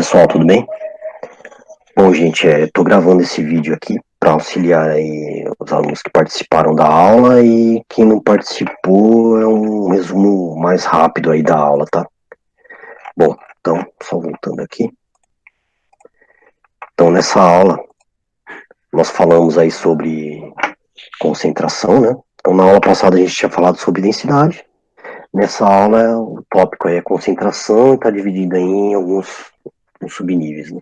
pessoal, tudo bem? Bom, gente, tô gravando esse vídeo aqui para auxiliar aí os alunos que participaram da aula e quem não participou é um resumo mais rápido aí da aula, tá? Bom, então, só voltando aqui. Então, nessa aula, nós falamos aí sobre concentração, né? Então, na aula passada a gente tinha falado sobre densidade. Nessa aula, o tópico aí é concentração e está dividido aí em alguns subníveis, né?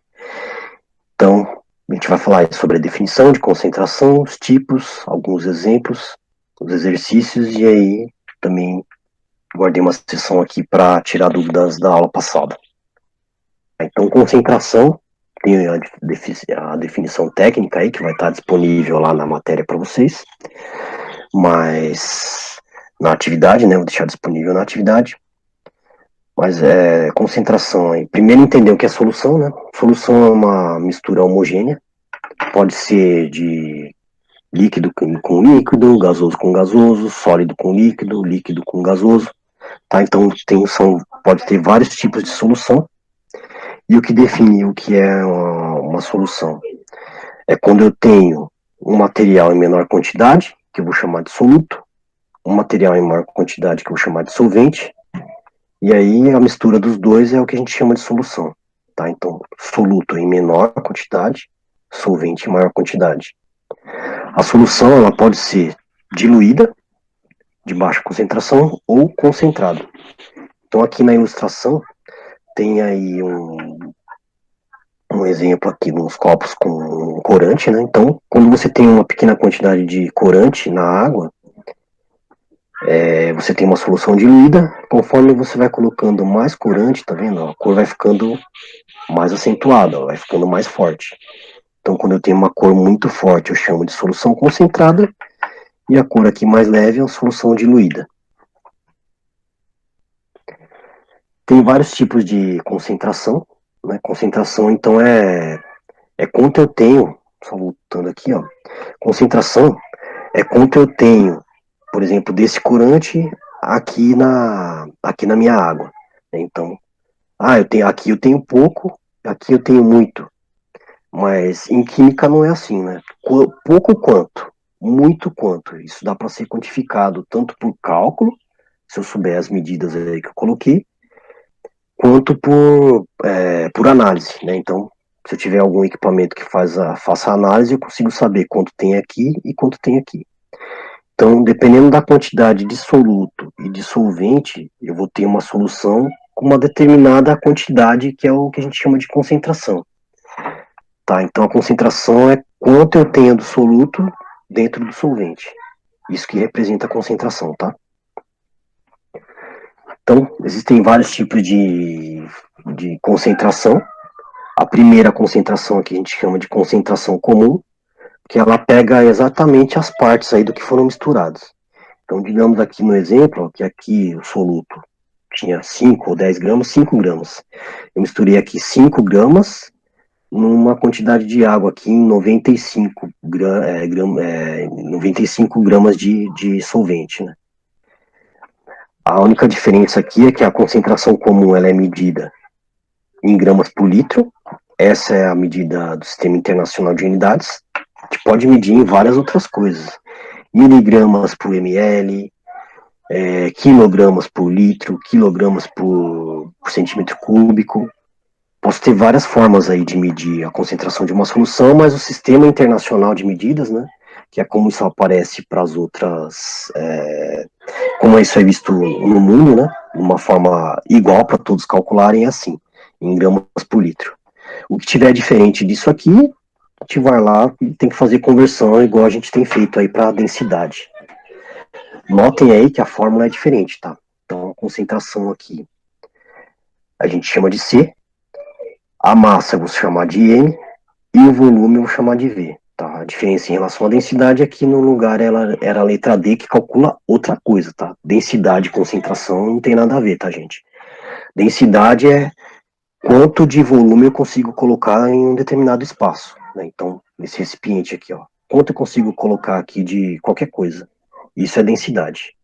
Então, a gente vai falar sobre a definição de concentração, os tipos, alguns exemplos, os exercícios, e aí também guardei uma sessão aqui para tirar dúvidas da aula passada. Então, concentração, tem a definição técnica aí, que vai estar disponível lá na matéria para vocês, mas na atividade, né, vou deixar disponível na atividade. Mas concentração aí. Primeiro entender o que é solução, né? Solução é uma mistura homogênea, pode ser de líquido com líquido, gasoso com gasoso, sólido com líquido, líquido com gasoso, tá? Então pode ter vários tipos de solução. E o que define o que é uma solução é quando eu tenho um material em menor quantidade, que eu vou chamar de soluto, um material em maior quantidade, que eu vou chamar de solvente, e aí a mistura dos dois é o que a gente chama de solução, tá? Então, soluto em menor quantidade, solvente em maior quantidade. A solução ela pode ser diluída, de baixa concentração, ou concentrada. Então, aqui na ilustração, tem aí um exemplo aqui nos copos com corante, né? Então, quando você tem uma pequena quantidade de corante na água, você tem uma solução diluída. Conforme você vai colocando mais corante, tá vendo? A cor vai ficando mais acentuada, vai ficando mais forte. Então, quando eu tenho uma cor muito forte, eu chamo de solução concentrada, e a cor aqui mais leve é a solução diluída. Tem vários tipos de concentração, né? Concentração, então, é quanto eu tenho, só voltando aqui, ó. Concentração é quanto eu tenho, por exemplo, desse corante aqui na minha água. Então, aqui eu tenho pouco, aqui eu tenho muito. Mas em química não é assim, né? Pouco quanto, muito quanto. Isso dá para ser quantificado tanto por cálculo, se eu souber as medidas aí que eu coloquei, quanto por análise, né? Então, se eu tiver algum equipamento que faça a análise, eu consigo saber quanto tem aqui e quanto tem aqui. Então, dependendo da quantidade de soluto e de solvente, eu vou ter uma solução com uma determinada quantidade, que é o que a gente chama de concentração. Tá? Então, a concentração é quanto eu tenho do soluto dentro do solvente. Isso que representa a concentração, tá? Então, existem vários tipos de concentração. A primeira concentração aqui a gente chama de concentração comum, que ela pega exatamente as partes aí do que foram misturadas. Então, digamos aqui no exemplo, que aqui o soluto tinha 5 ou 10 gramas, 5 gramas. Eu misturei aqui 5 gramas numa quantidade de água aqui em 95 gramas de solvente, né? A única diferença aqui é que a concentração comum ela é medida em gramas por litro. Essa é a medida do Sistema Internacional de Unidades, que pode medir em várias outras coisas. Miligramas por ml, quilogramas por litro, quilogramas por centímetro cúbico. Posso ter várias formas aí de medir a concentração de uma solução, mas o Sistema Internacional de Medidas, né, que é como isso aparece para as outras, como isso é visto no mundo, né, de uma forma igual para todos calcularem, é assim, em gramas por litro. O que tiver diferente disso aqui, a gente vai lá e tem que fazer conversão, igual a gente tem feito aí para a densidade. Notem aí que a fórmula é diferente, tá? Então, a concentração aqui a gente chama de C, a massa eu vou chamar de M e o volume eu vou chamar de V. Tá? A diferença em relação à densidade aqui no lugar ela era a letra D que calcula outra coisa, tá? Densidade e concentração não tem nada a ver, tá, gente? Densidade é quanto de volume eu consigo colocar em um determinado espaço, né? Então, nesse recipiente aqui, ó, quanto eu consigo colocar aqui de qualquer coisa. Isso é densidade.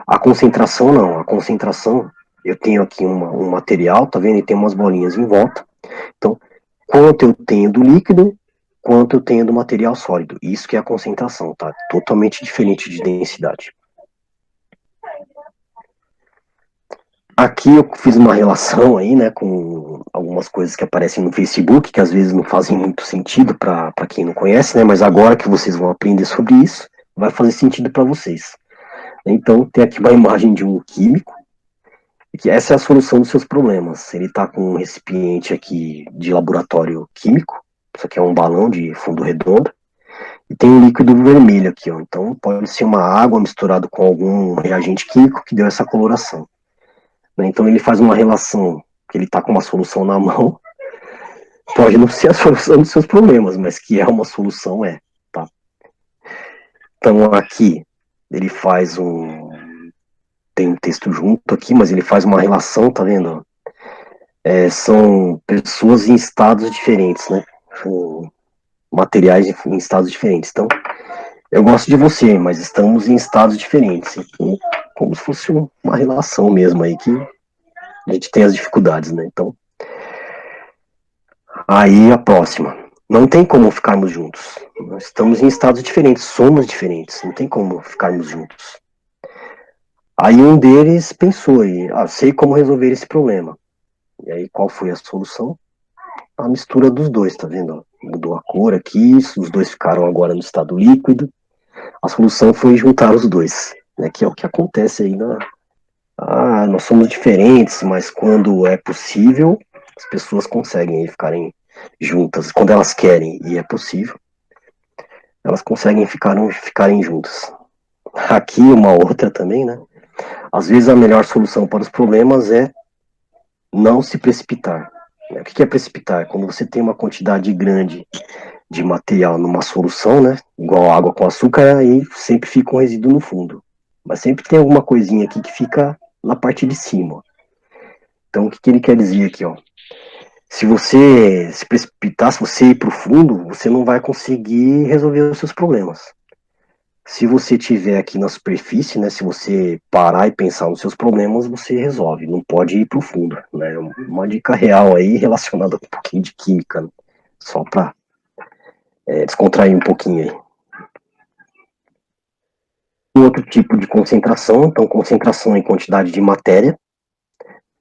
A concentração não, a concentração, eu tenho aqui um material, tá vendo? E tem umas bolinhas em volta. Então, quanto eu tenho do líquido, quanto eu tenho do material sólido. Isso que é a concentração, tá? Totalmente diferente de densidade. Aqui eu fiz uma relação aí, né, com algumas coisas que aparecem no Facebook, que às vezes não fazem muito sentido para quem não conhece, né, mas agora que vocês vão aprender sobre isso, vai fazer sentido para vocês. Então, tem aqui uma imagem de um químico, que essa é a solução dos seus problemas. Ele está com um recipiente aqui de laboratório químico, isso aqui é um balão de fundo redondo, e tem um líquido vermelho aqui, ó. Então, pode ser uma água misturada com algum reagente químico que deu essa coloração. Então ele faz uma relação, que ele está com uma solução na mão, pode não ser a solução dos seus problemas, mas que é uma solução, é. Tá? Então aqui ele faz um. Tem um texto junto aqui, mas ele faz uma relação, tá vendo? São pessoas em estados diferentes, né? Materiais em estados diferentes. Então, eu gosto de você, mas estamos em estados diferentes. Então, como se fosse uma relação mesmo aí que a gente tem as dificuldades, né? Então, aí a próxima. Não tem como ficarmos juntos. Nós estamos em estados diferentes, somos diferentes, não tem como ficarmos juntos. Aí um deles pensou aí, sei como resolver esse problema. E aí qual foi a solução? A mistura dos dois, tá vendo? Mudou a cor aqui, os dois ficaram agora no estado líquido. A solução foi juntar os dois, né? Que é o que acontece aí na. Nós somos diferentes, mas quando é possível, as pessoas conseguem aí ficarem juntas, quando elas querem, e é possível, elas conseguem ficarem juntas. Aqui uma outra também, né? Às vezes a melhor solução para os problemas é não se precipitar. O que é precipitar? Quando você tem uma quantidade grande de material numa solução, né? Igual água com açúcar, aí sempre fica um resíduo no fundo. Mas sempre tem alguma coisinha aqui que fica na parte de cima. Então o que ele quer dizer aqui, ó? Se você se precipitar, se você ir para o fundo, você não vai conseguir resolver os seus problemas. Se você tiver aqui na superfície, né, se você parar e pensar nos seus problemas, você resolve. Não pode ir para o fundo, né? Uma dica real aí relacionada com um pouquinho de química, né? Só para descontrair um pouquinho aí. Um outro tipo de concentração, então concentração em quantidade de matéria.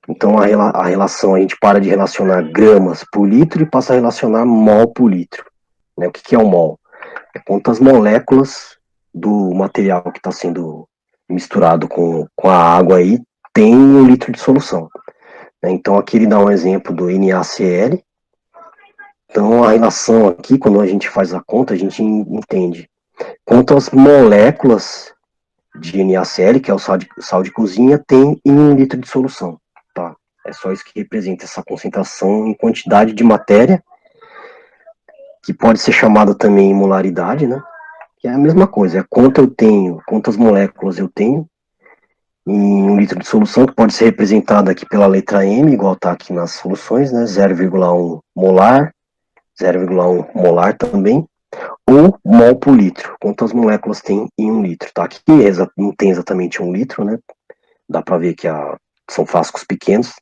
Então a relação, a gente para de relacionar gramas por litro e passa a relacionar mol por litro. Né? O que é um mol? É quantas moléculas do material que está sendo misturado com a água aí tem um litro de solução. Então aqui ele dá um exemplo do NaCl. Então a relação aqui, quando a gente faz a conta, a gente entende quantas moléculas de NaCl, que é o sal de cozinha, tem em um litro de solução. Tá? É só isso que representa essa concentração em quantidade de matéria, que pode ser chamada também molaridade, né? Que é a mesma coisa, é quanto eu tenho, quantas moléculas eu tenho em um litro de solução, que pode ser representada aqui pela letra M, igual está aqui nas soluções, né? 0,1 molar, 0,1 molar também, ou mol por litro, quantas moléculas tem em um litro, tá? Aqui não tem exatamente um litro, né? Dá para ver que são frascos pequenos,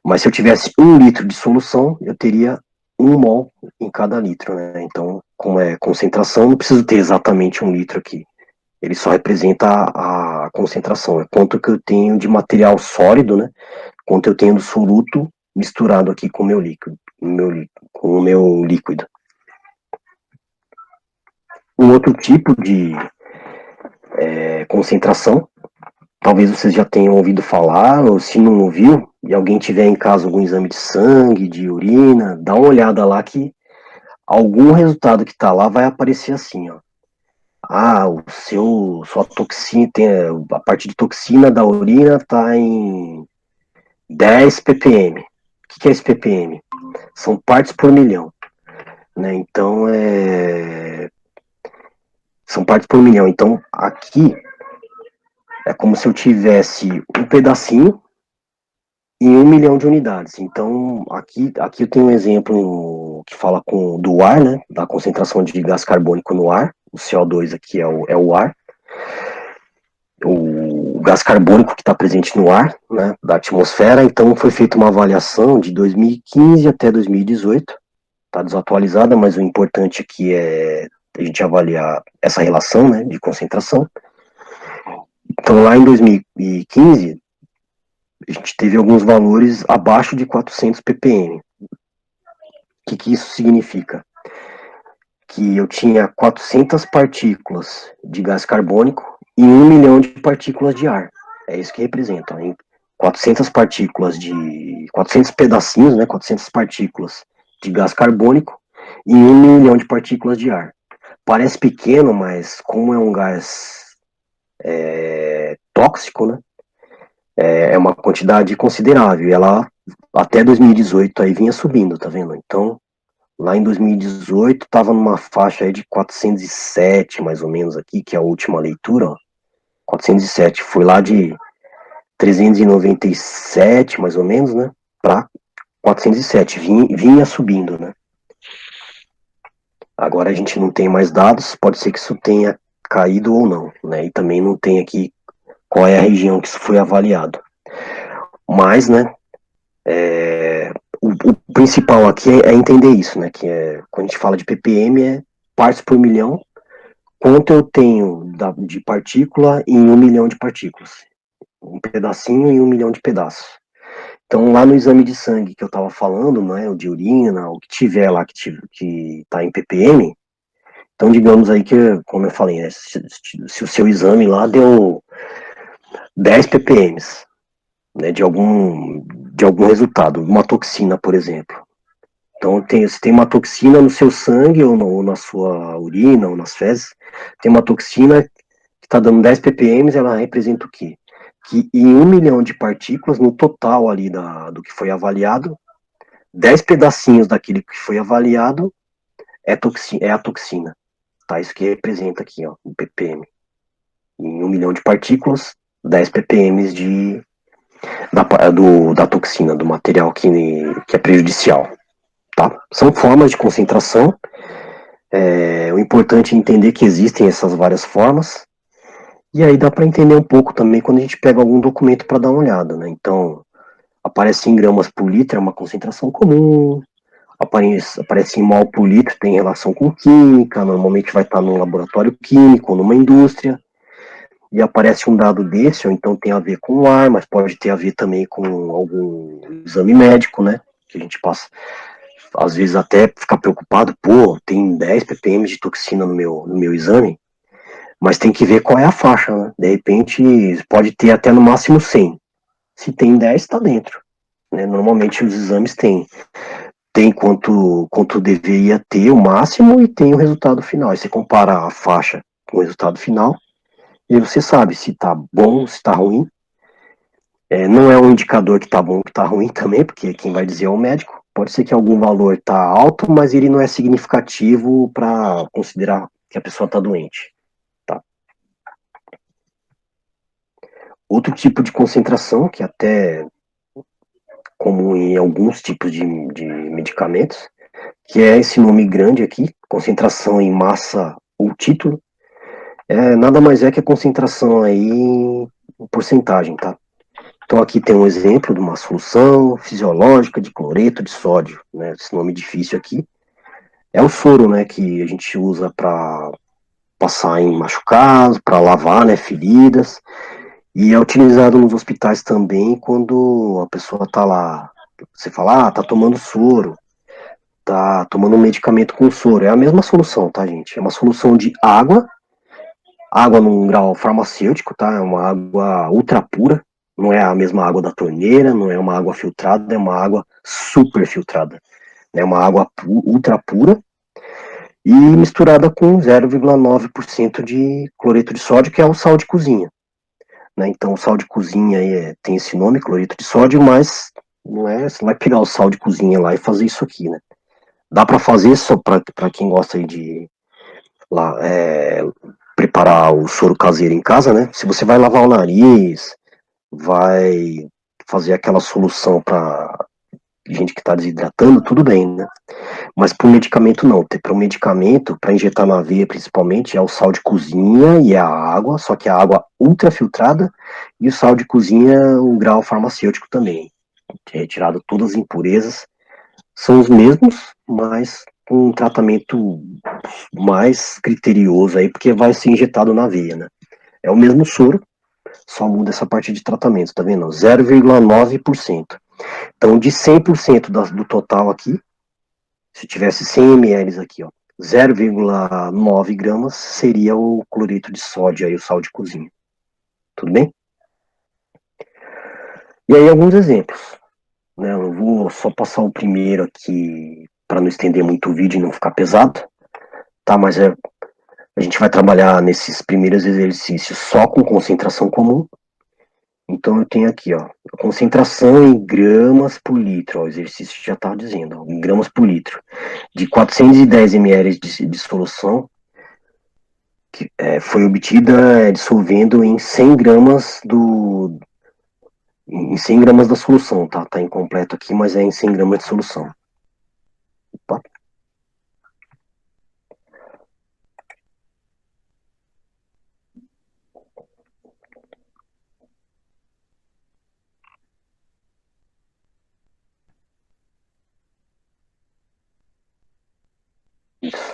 mas se eu tivesse um litro de solução, eu teria um mol em cada litro, né? Então, como é concentração, não preciso ter exatamente um litro aqui. Ele só representa a concentração, é quanto que eu tenho de material sólido, né? Quanto eu tenho do soluto misturado aqui com o meu líquido, com o meu líquido. Um outro tipo de concentração, talvez vocês já tenham ouvido falar, ou se não ouviu, e alguém tiver em casa algum exame de sangue, de urina, dá uma olhada lá que algum resultado que está lá vai aparecer assim, ó. Sua toxina, a parte de toxina da urina está em 10 ppm. O que é esse ppm? São partes por milhão. Né? Então, são partes por milhão. Então, aqui é como se eu tivesse um pedacinho em 1 milhão de unidades. Então, aqui eu tenho um exemplo que fala do ar, né? Da concentração de gás carbônico no ar. O CO2 aqui é o ar. gás carbônico que está presente no ar, né, da atmosfera. Então foi feita uma avaliação de 2015 até 2018, está desatualizada, mas o importante aqui é a gente avaliar essa relação, né, de concentração. Então lá em 2015 a gente teve alguns valores abaixo de 400 ppm. O que isso significa? Que eu tinha 400 partículas de gás carbônico e 1 milhão de partículas de ar. É isso que representa, hein? 400 partículas de 400 pedacinhos, né, 400 partículas de gás carbônico e 1 milhão de partículas de ar. Parece pequeno, mas como é um gás tóxico, né, é uma quantidade considerável. E ela até 2018 aí vinha subindo, tá vendo? Então, lá em 2018 estava numa faixa aí de 407, mais ou menos aqui, que é a última leitura, ó. 407, foi lá de 397, mais ou menos, né, para 407, vinha subindo, né. Agora a gente não tem mais dados, pode ser que isso tenha caído ou não, né, e também não tem aqui qual é a região que isso foi avaliado. Mas, né, o principal aqui é entender isso, né, que quando a gente fala de ppm é partes por milhão, quanto eu tenho de partícula em 1 milhão de partículas. Um pedacinho em 1 milhão de pedaços. Então, lá no exame de sangue que eu estava falando, né, o de urina, o que tiver lá que tá em ppm, então digamos aí que, como eu falei, né, se o seu exame lá deu 10 ppm, né, de algum resultado, uma toxina, por exemplo. Então, se tem uma toxina no seu sangue, ou na sua urina, ou nas fezes, tem uma toxina que está dando 10 ppm, ela representa o quê? Que em 1 milhão de partículas, no total ali do que foi avaliado, 10 pedacinhos daquele que foi avaliado é a toxina. Tá? Isso que representa aqui, ó, o ppm. Em 1 milhão de partículas, 10 ppm da toxina, do material que é prejudicial. Tá? São formas de concentração. O importante é entender que existem essas várias formas. E aí dá para entender um pouco também quando a gente pega algum documento para dar uma olhada, né? Então, aparece em gramas por litro, é uma concentração comum. Aparece em mol por litro, tem relação com química, normalmente vai estar num laboratório químico ou numa indústria. E aparece um dado desse, ou então tem a ver com o ar, mas pode ter a ver também com algum exame médico, né? Que a gente passa, às vezes até ficar preocupado, pô, tem 10 ppm de toxina no meu exame, mas tem que ver qual é a faixa, né? De repente pode ter até no máximo 100. Se tem 10, está dentro. Né? Normalmente os exames tem quanto deveria ter o máximo e tem o resultado final. Aí você compara a faixa com o resultado final e você sabe se tá bom, se tá ruim. Não é um indicador que tá bom ou que tá ruim também, porque quem vai dizer é o médico. Pode ser que algum valor tá alto, mas ele não é significativo para considerar que a pessoa tá doente. Tá? Outro tipo de concentração, que é até comum em alguns tipos de medicamentos, que é esse nome grande aqui, concentração em massa ou título, nada mais é que a concentração aí em porcentagem, tá? Então aqui tem um exemplo de uma solução fisiológica de cloreto de sódio, né? Esse nome difícil aqui. É o soro, né, que a gente usa para passar em machucados, para lavar, né, feridas, e é utilizado nos hospitais também quando a pessoa tá lá, você fala, tá tomando soro, tá tomando um medicamento com soro. É a mesma solução, tá, gente? É uma solução de água num grau farmacêutico, tá? É uma água ultra pura, não é a mesma água da torneira, não é uma água filtrada, é uma água super filtrada. É uma água ultra pura e misturada com 0,9% de cloreto de sódio, que é o sal de cozinha. Né? Então, o sal de cozinha tem esse nome, cloreto de sódio, mas não é, você não vai pegar o sal de cozinha lá e fazer isso aqui, né? Dá para fazer só para quem gosta de lá, preparar o soro caseiro em casa, né? Se você vai lavar o nariz, vai fazer aquela solução para gente que está desidratando, tudo bem, né? Mas para o medicamento não. Para o medicamento, para injetar na veia principalmente, é o sal de cozinha e a água, só que a água ultrafiltrada e o sal de cozinha, o grau farmacêutico também. Retirado todas as impurezas. São os mesmos, mas com um tratamento mais criterioso aí, porque vai ser injetado na veia, né? É o mesmo soro, só muda essa parte de tratamento, tá vendo? 0,9%. Então, de 100% do total aqui, se tivesse 100 ml aqui, ó, 0,9 gramas seria o cloreto de sódio, aí, o sal de cozinha. Tudo bem? E aí, alguns exemplos. Né? Eu vou só passar o primeiro aqui, para não estender muito o vídeo e não ficar pesado. Tá, mas a gente vai trabalhar nesses primeiros exercícios só com concentração comum. Então eu tenho aqui, ó, a concentração em gramas por litro, ó, o exercício já está dizendo, ó, em gramas por litro, de 410 ml de solução, que foi obtida dissolvendo em 100 gramas em 100 gramas da solução, tá? Tá incompleto aqui, mas é em 100 gramas de solução. Opa.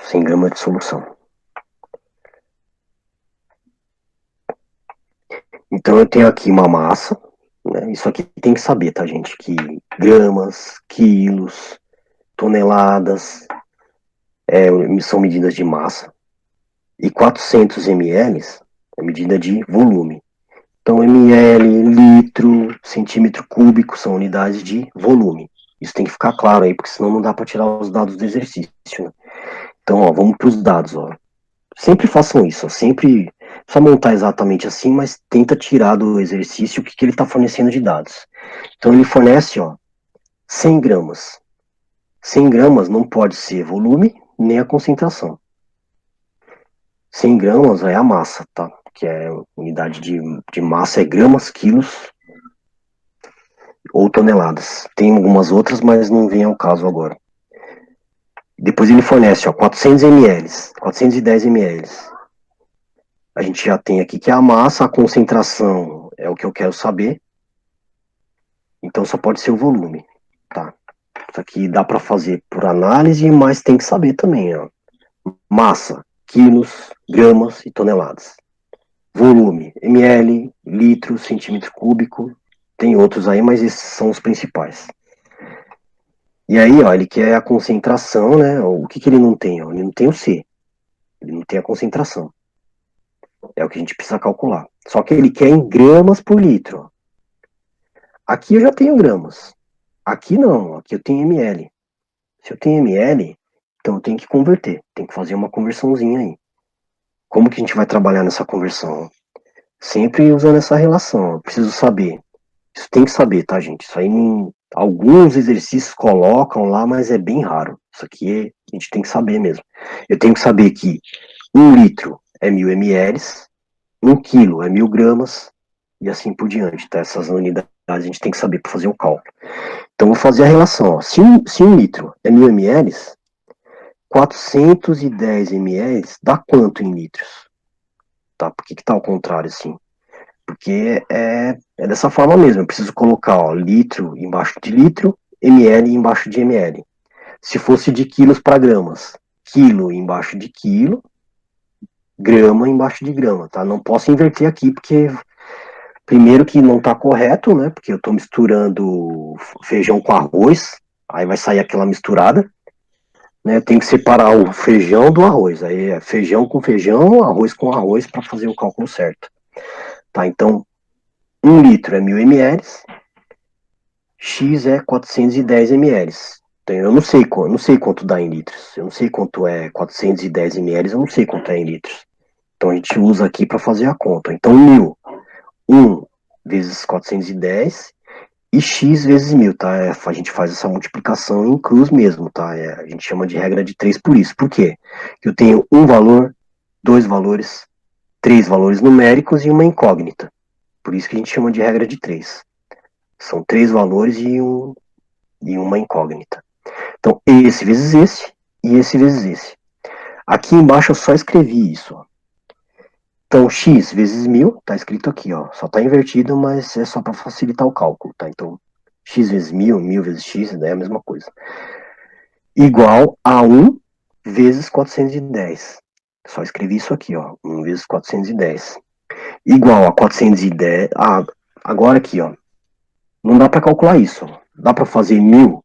100 gramas de solução. Então eu tenho aqui uma massa, né? Isso aqui tem que saber, tá, gente? Que gramas, quilos, toneladas são medidas de massa. E 400 ml é medida de volume. Então, ml, litro, centímetro cúbico são unidades de volume. Isso tem que ficar claro aí, porque senão não dá para tirar os dados do exercício. Né? Então, ó, vamos para os dados. Ó. Sempre façam isso. Ó. Sempre precisa montar exatamente assim, mas tenta tirar do exercício o que ele está fornecendo de dados. Então, ele fornece 100 gramas. 100 gramas não pode ser volume nem a concentração. 100 gramas é a massa, tá? Que é unidade de massa é gramas, quilos ou toneladas. Tem algumas outras, mas não vem ao caso agora. Depois ele fornece 400 ml, 410 ml. A gente já tem aqui que é a massa, a concentração é o que eu quero saber. Então só pode ser o volume, tá? Isso aqui dá para fazer por análise, mas tem que saber também, ó. Massa, quilos, gramas e toneladas. Volume, ml, litro, centímetro cúbico. Tem outros aí, mas esses são os principais. E aí, ó, ele quer a concentração, né? O que ele não tem? Ó? Ele não tem o C. Ele não tem a concentração. É o que a gente precisa calcular. Só que ele quer em gramas por litro. Ó. Aqui eu já tenho gramas. Aqui não. Aqui eu tenho ml. Se eu tenho ml, então eu tenho que converter. Tem que fazer uma conversãozinha aí. Como que a gente vai trabalhar nessa conversão? Sempre usando essa relação. Eu preciso saber. Isso tem que saber, tá, gente? Isso aí alguns exercícios colocam lá, mas é bem raro. Isso aqui a gente tem que saber mesmo. Eu tenho que saber que 1 litro é 1000 ml, 1 quilo é 1000 gramas e assim por diante, tá? Essas unidades a gente tem que saber para fazer o cálculo. Então vou fazer a relação. Ó. Se 1 litro é 1000 ml, 410 ml dá quanto em litros? Tá? Por que tá ao contrário assim? Porque é dessa forma mesmo. Eu preciso colocar litro embaixo de litro, ml embaixo de ml. Se fosse de quilos para gramas, quilo embaixo de quilo, grama embaixo de grama, tá? Não posso inverter aqui, porque primeiro que não está correto, né? Porque eu estou misturando feijão com arroz, aí vai sair aquela misturada, né? Tem que separar o feijão do arroz. Aí é feijão com feijão, arroz com arroz para fazer o cálculo certo. Tá? Então, 1 litro é 1000 ml, X é 410 ml. Então, eu não sei quanto dá em litros. Eu não sei quanto é 410 ml, eu não sei quanto é em litros. Então, a gente usa aqui para fazer a conta. Então, 1000, 1 vezes 410 e x vezes 1000, tá? A gente faz essa multiplicação em cruz mesmo, tá? A gente chama de regra de 3 por isso. Por quê? Eu tenho um valor, dois valores, três valores numéricos e uma incógnita. Por isso que a gente chama de regra de 3. São três valores e e uma incógnita. Então, esse vezes esse e esse vezes esse. Aqui embaixo eu só escrevi isso, ó. Então, x vezes 1000, tá escrito aqui, ó. Só tá invertido, mas é só para facilitar o cálculo, tá? Então, x vezes 1000, 1000 vezes x, é a mesma coisa. Igual a 1 vezes 410. Só escrevi isso aqui, ó. 1 vezes 410. Igual a 410. Ah, agora aqui, ó. Não dá para calcular isso. Dá para fazer 1000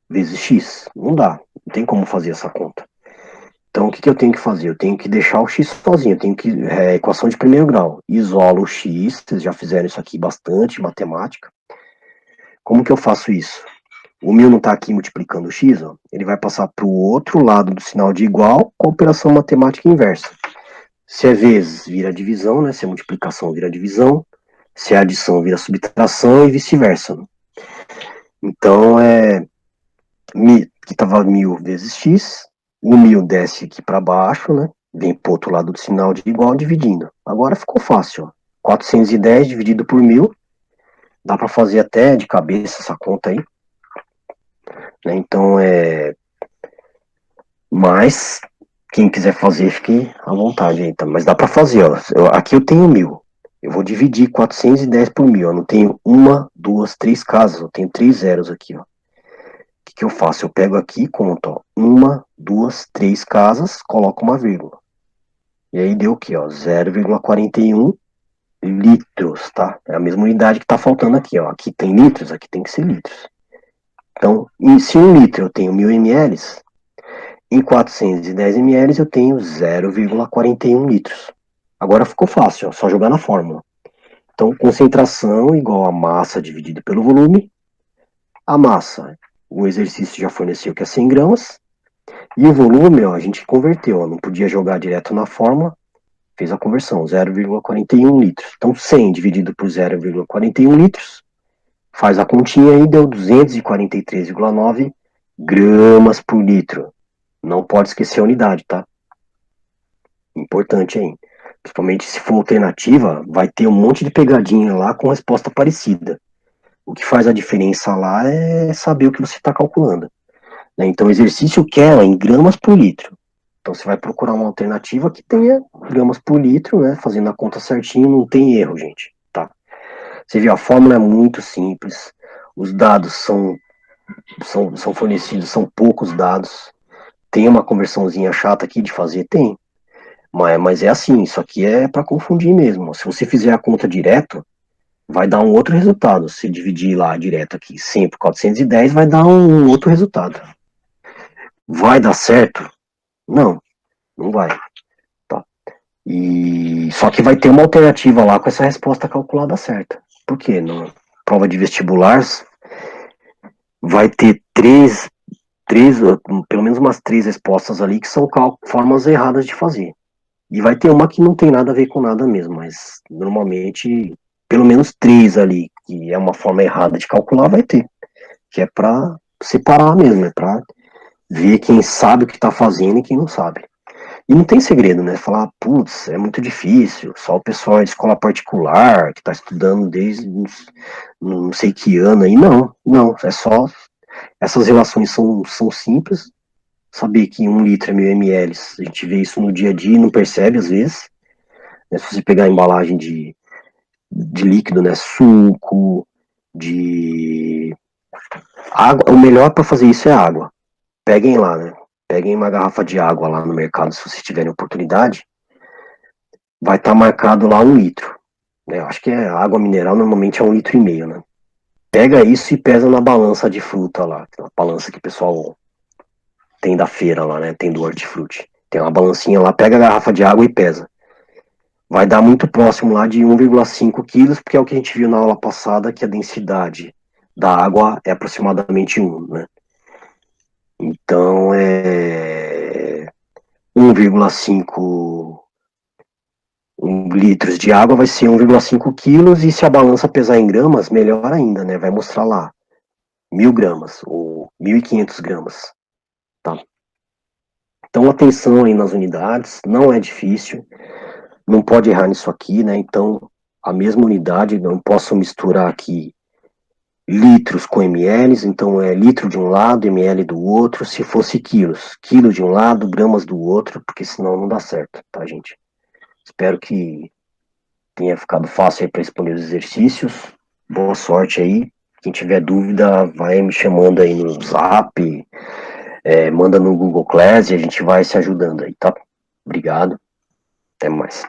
vezes x? Não dá. Não tem como fazer essa conta. Então, o que eu tenho que fazer? Eu tenho que deixar o x sozinho. Eu tenho que. Equação de primeiro grau. Isolo o x. Vocês já fizeram isso aqui bastante, matemática. Como que eu faço isso? O 1000 não está aqui multiplicando o x, ó, ele vai passar para o outro lado do sinal de igual com a operação matemática inversa. Se é vezes, vira divisão, né? Se é multiplicação, vira divisão. Se é adição, vira subtração e vice-versa. Então, que estava 1000 vezes x, o 1000 desce aqui para baixo, né? Vem para o outro lado do sinal de igual, dividindo. Agora ficou fácil, ó. 410 dividido por 1000, dá para fazer até de cabeça essa conta aí. Né? Então, Mas, quem quiser fazer, fique à vontade aí, tá? Mas dá para fazer, ó. Aqui eu tenho 1000. Eu vou dividir 410 por 1000. Eu não tenho uma, duas, três casas. Eu tenho 3 zeros aqui, ó. O que eu faço? Eu pego aqui e conto, ó. Uma, duas, três casas, coloco uma vírgula. E aí deu o quê, ó? 0,41 litros, tá? É a mesma unidade que tá faltando aqui, ó. Aqui tem litros, aqui tem que ser litros. Então, se 1 litro eu tenho 1000 ml, em 410 ml eu tenho 0,41 litros. Agora ficou fácil, ó, só jogar na fórmula. Então, concentração igual a massa dividido pelo volume. A massa, o exercício já forneceu que é 100 gramas. E o volume, ó, a gente converteu, ó, não podia jogar direto na fórmula, fez a conversão, 0,41 litros. Então, 100 dividido por 0,41 litros, faz a continha aí, deu 243,9 gramas por litro. Não pode esquecer a unidade, tá? Importante aí. Principalmente se for alternativa, vai ter um monte de pegadinha lá com resposta parecida. O que faz a diferença lá é saber o que você está calculando. Né? Então, o exercício quer em gramas por litro. Então, você vai procurar uma alternativa que tenha gramas por litro, né? Fazendo a conta certinho, não tem erro, gente. Tá? Você viu, a fórmula é muito simples. Os dados são fornecidos, são poucos dados. Tem uma conversãozinha chata aqui de fazer? Tem. Mas é assim, isso aqui é para confundir mesmo. Se você fizer a conta direto, vai dar um outro resultado. Se dividir lá direto aqui 100 por 410, vai dar um outro resultado. Vai dar certo? Não, não vai. Tá. Só que vai ter uma alternativa lá com essa resposta calculada certa. Por quê? Na prova de vestibular vai ter pelo menos umas três respostas ali que são formas erradas de fazer. E vai ter uma que não tem nada a ver com nada mesmo, mas normalmente, pelo menos três ali, que é uma forma errada de calcular, vai ter. Que é pra separar mesmo, é pra ver quem sabe o que tá fazendo e quem não sabe. E não tem segredo, né? Falar, putz, é muito difícil, só o pessoal de escola particular, que tá estudando desde não sei que ano aí. Não, não, é só. Essas relações são simples. Saber que 1 litro é 1000 ml, a gente vê isso no dia a dia e não percebe às vezes. Né? Se você pegar a embalagem de líquido, né, suco, de água, o melhor para fazer isso é água. Peguem lá, né? Peguem uma garrafa de água lá no mercado, se vocês tiverem oportunidade, vai estar marcado lá 1 litro. Né? Eu acho que água mineral normalmente é 1,5 litro, né? Pega isso e pesa na balança de fruta lá, a balança que o pessoal tem da feira lá, né? Tem do hortifruti. Tem uma balancinha lá, pega a garrafa de água e pesa. Vai dar muito próximo lá de 1,5 quilos, porque é o que a gente viu na aula passada, que a densidade da água é aproximadamente 1, né? Então, 1,5 litros de água vai ser 1,5 quilos, e se a balança pesar em gramas, melhor ainda, né? Vai mostrar lá 1000 gramas ou 1.500 gramas, tá? Então, atenção aí nas unidades, não é difícil, não pode errar nisso aqui, né? Então, a mesma unidade, não posso misturar aqui litros com ml, então é litro de um lado, ml do outro. Se fosse quilos, quilo de um lado, gramas do outro, porque senão não dá certo, tá, gente? Espero que tenha ficado fácil aí para responder os exercícios. Boa sorte aí. Quem tiver dúvida, vai me chamando aí no Zap, manda no Google Class e a gente vai se ajudando aí, tá? Obrigado. Até mais.